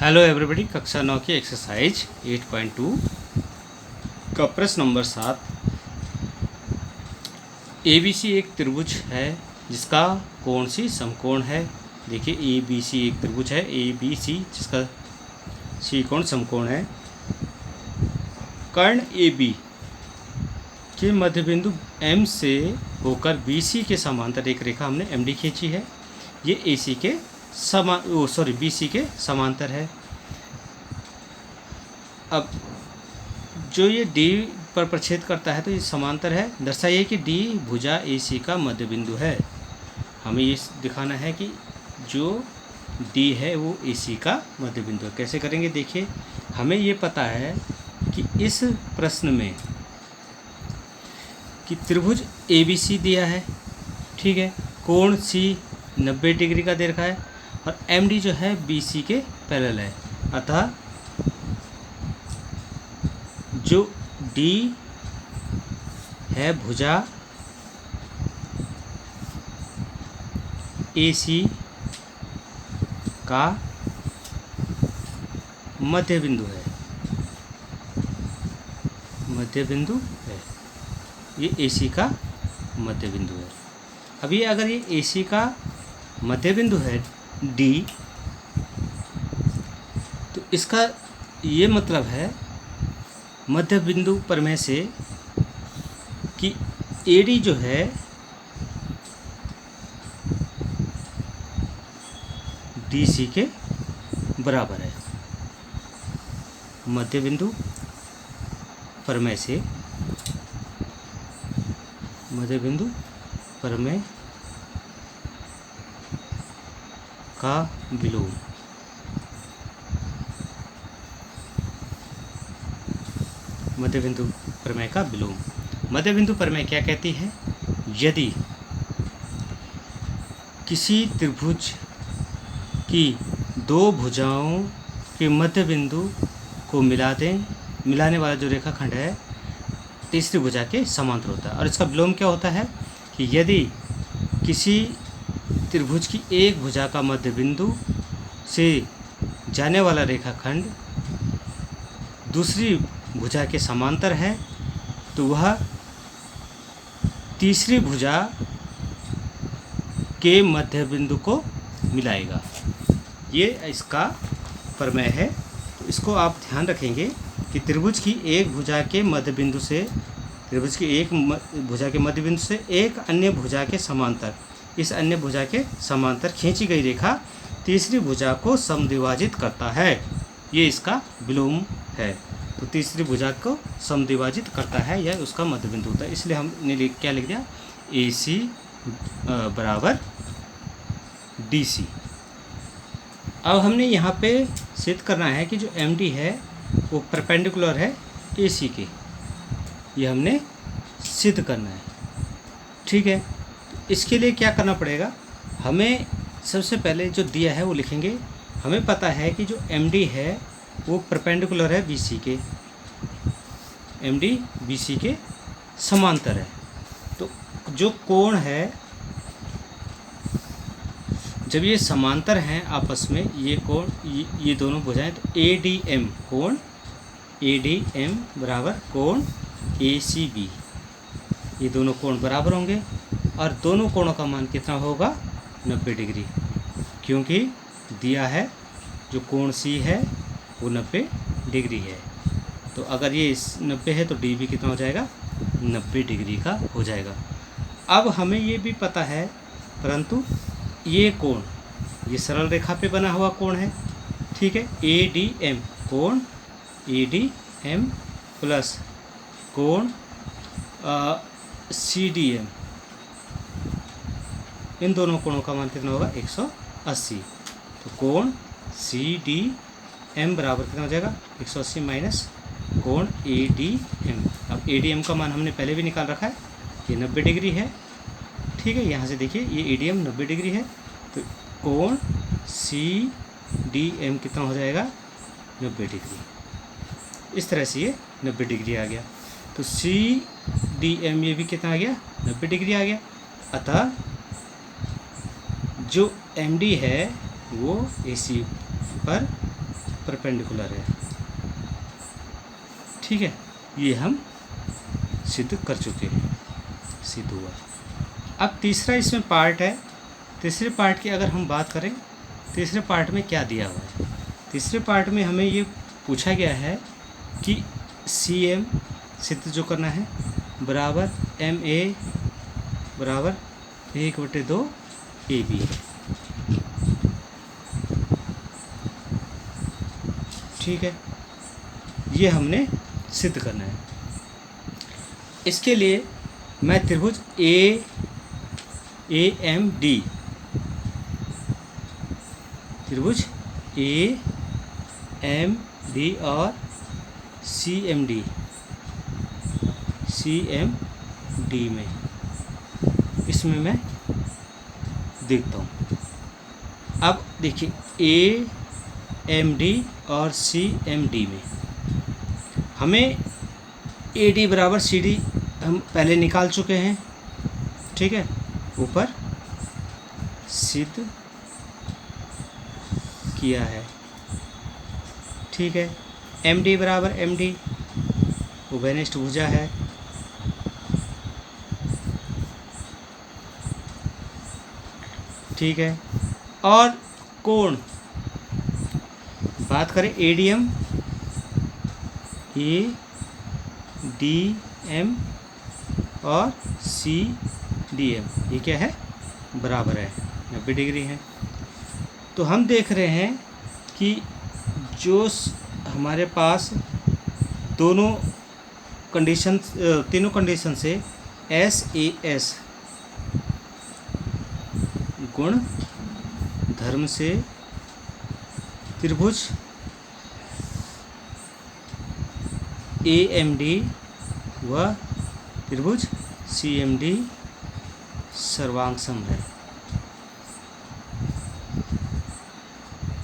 Hello everybody, कक्षा 9 की exercise 8.2 का प्रश्न नंबर 7। ABC एक त्रिभुज है जिसका कोण सी समकोण है। देखिए ABC एक त्रिभुज है ABC जिसका सी कोण समकोण है। कर्ण AB के मध्य बिंदु M से होकर BC के समांतर एक रेखा हमने MD खींची है। ये AC के BC के समांतर है। अब जो ये D पर प्रच्छेद करता है तो ये समांतर है। दर्शाइए कि D भुजा AC का मध्य बिंदु है। हमें ये दिखाना है कि जो D है वो AC का मध्य बिंदु है। कैसे करेंगे, देखिए हमें ये पता है कि इस प्रश्न में कि त्रिभुज ABC दिया है, ठीक है, कोण C 90 डिग्री का दे रखा है और MD जो है BC के पैरेलल है। अतः जो D है भुजा AC का मध्य बिंदु है, ये AC का मध्य बिंदु है। अब ये अगर ये AC का मध्य बिंदु है D, तो इसका ये मतलब है मध्य बिंदु प्रमेय से कि AD जो है DC के बराबर है। मध्य बिंदु प्रमेय से का विलोम मध्य बिंदु प्रमेय का विलोम। मध्य बिंदु प्रमेय क्या कहती है? यदि किसी त्रिभुज की दो भुजाओं के मध्य बिंदु को मिलाने वाला जो रेखाखंड है तीसरी भुजा के समांतर होता है। और इसका विलोम क्या होता है कि यदि किसी त्रिभुज की एक भुजा का मध्य बिंदु से जाने वाला रेखाखंड दूसरी भुजा के समांतर है तो वह तीसरी भुजा के मध्य बिंदु को मिलाएगा। ये इसका प्रमेय है। तो इसको आप ध्यान रखेंगे कि त्रिभुज की एक भुजा के मध्य बिंदु से एक अन्य भुजा के समांतर, इस अन्य भुजा के समांतर खींची गई रेखा तीसरी भुजा को समद्विभाजित करता है। ये इसका विलोम है। तो तीसरी भुजा को समद्विभाजित करता है, यह उसका मध्य बिंदु होता है। इसलिए हमने क्या लिख दिया, AC बराबर DC। अब हमने यहाँ पे सिद्ध करना है कि जो MD है वो परपेंडिकुलर है AC के। ये हमने सिद्ध करना है, ठीक है। इसके लिए क्या करना पड़ेगा, हमें सबसे पहले जो दिया है वो लिखेंगे। हमें पता है कि जो MD है वो परपेंडिकुलर है BC के, MD BC के समांतर है। तो जो कोण है, जब ये समांतर हैं आपस में, ये कोण ये दोनों भुजाएं, तो ADM कोण ADM बराबर कोण ACB, ये दोनों कोण बराबर होंगे और दोनों कोणों का मान कितना होगा, 90 डिग्री, क्योंकि दिया है जो कोण C है वो 90 डिग्री है। तो अगर ये 90 है तो D भी कितना हो जाएगा, 90 डिग्री का हो जाएगा। अब हमें ये भी पता है, परंतु ये कोण ये सरल रेखा पे बना हुआ कोण है, ठीक है। ADM कोण ADM प्लस कोण CDM, इन दोनों कोणों का मान कितना होगा, 180। तो कोण CDM बराबर कितना हो जाएगा, 180 माइनस कोण ADM। अब ADM का मान हमने पहले भी निकाल रखा है, ये 90 डिग्री है, ठीक है। यहाँ से देखिए ये ADM 90 डिग्री है, तो कोण CDM कितना हो जाएगा, 90 डिग्री। इस तरह से ये 90 डिग्री आ गया। तो CDM ये भी कितना आ गया, 90 डिग्री आ गया। अतः जो MD है वो AC पर परपेंडिकुलर है। ठीक है, ये हम सिद्ध कर चुके हैं, सिद्ध हुआ। अब तीसरा इसमें पार्ट है। तीसरे पार्ट की अगर हम बात करें, तीसरे पार्ट में क्या दिया हुआ है? तीसरे पार्ट में हमें ये पूछा गया है कि CM सिद्ध जो करना है बराबर MA बराबर 1/2 AB। ठीक है, ये हमने सिद्ध करना है। इसके लिए मैं त्रिभुज AMD, त्रिभुज AMD और CMD में, इसमें मैं देखता हूँ। अब देखिए AMD और CMD में हमें AD बराबर CD हम पहले निकाल चुके हैं। ठीक है, ऊपर सिद्ध किया है। ठीक है, MD बराबर MD उभयनिष्ठ भुजा है। ठीक है, और कोण बात करें ADM और CDM, ये क्या है? बराबर है, 90 डिग्री है। तो हम देख रहे हैं कि जो हमारे पास दोनों कंडीशन, तीनों कंडीशन से SAS गुण धर्म से त्रिभुज AMD व त्रिभुज CMD सर्वांगसम है।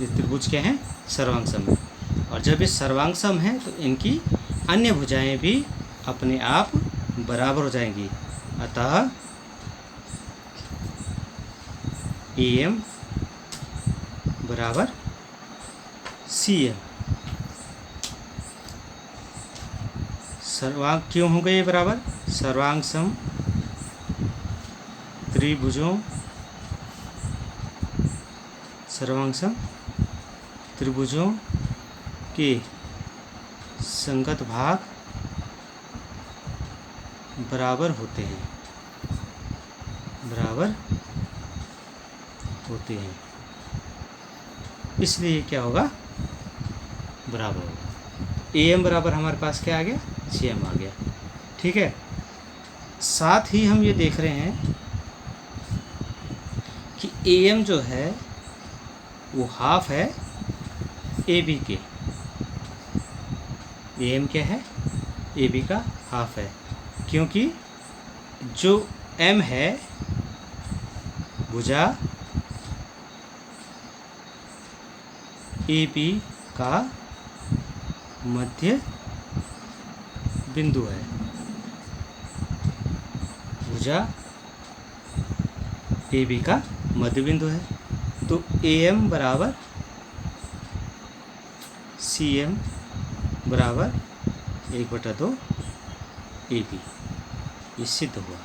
ये त्रिभुज क्या है? सर्वांगसम है। और जब ये सर्वांगसम है तो इनकी अन्य भुजाएं भी अपने आप बराबर हो जाएंगी। अतः AM बराबर CM। सर्वांग क्यों हो गए बराबर? सर्वांगसम त्रिभुजों, सर्वांगसम त्रिभुजों के संगत भाग बराबर होते हैं, बराबर होते हैं। इसलिए क्या होगा? बराबर होगा। AM बराबर हमारे पास क्या आ गया? CM आ गया। ठीक है, साथ ही हम ये देख रहे हैं कि AM जो है वो हाफ है AB के। AM क्या है? AB का हाफ है, क्योंकि जो M है भुजा AB का मध्य बिंदु है। भुजा AB का मध्य बिंदु है। तो AM बराबर CM बराबर 1/2 AB, ये सिद्ध हुआ।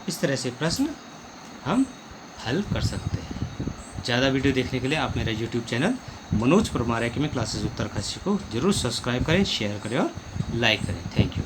इस तरह से प्रश्न हम हल कर सकते हैं। ज़्यादा वीडियो देखने के लिए आप मेरा YouTube channel Manoj Parmar academy classes Uttarkashi को जरूर सब्सक्राइब करें, शेयर करें और लाइक करें। Thank you.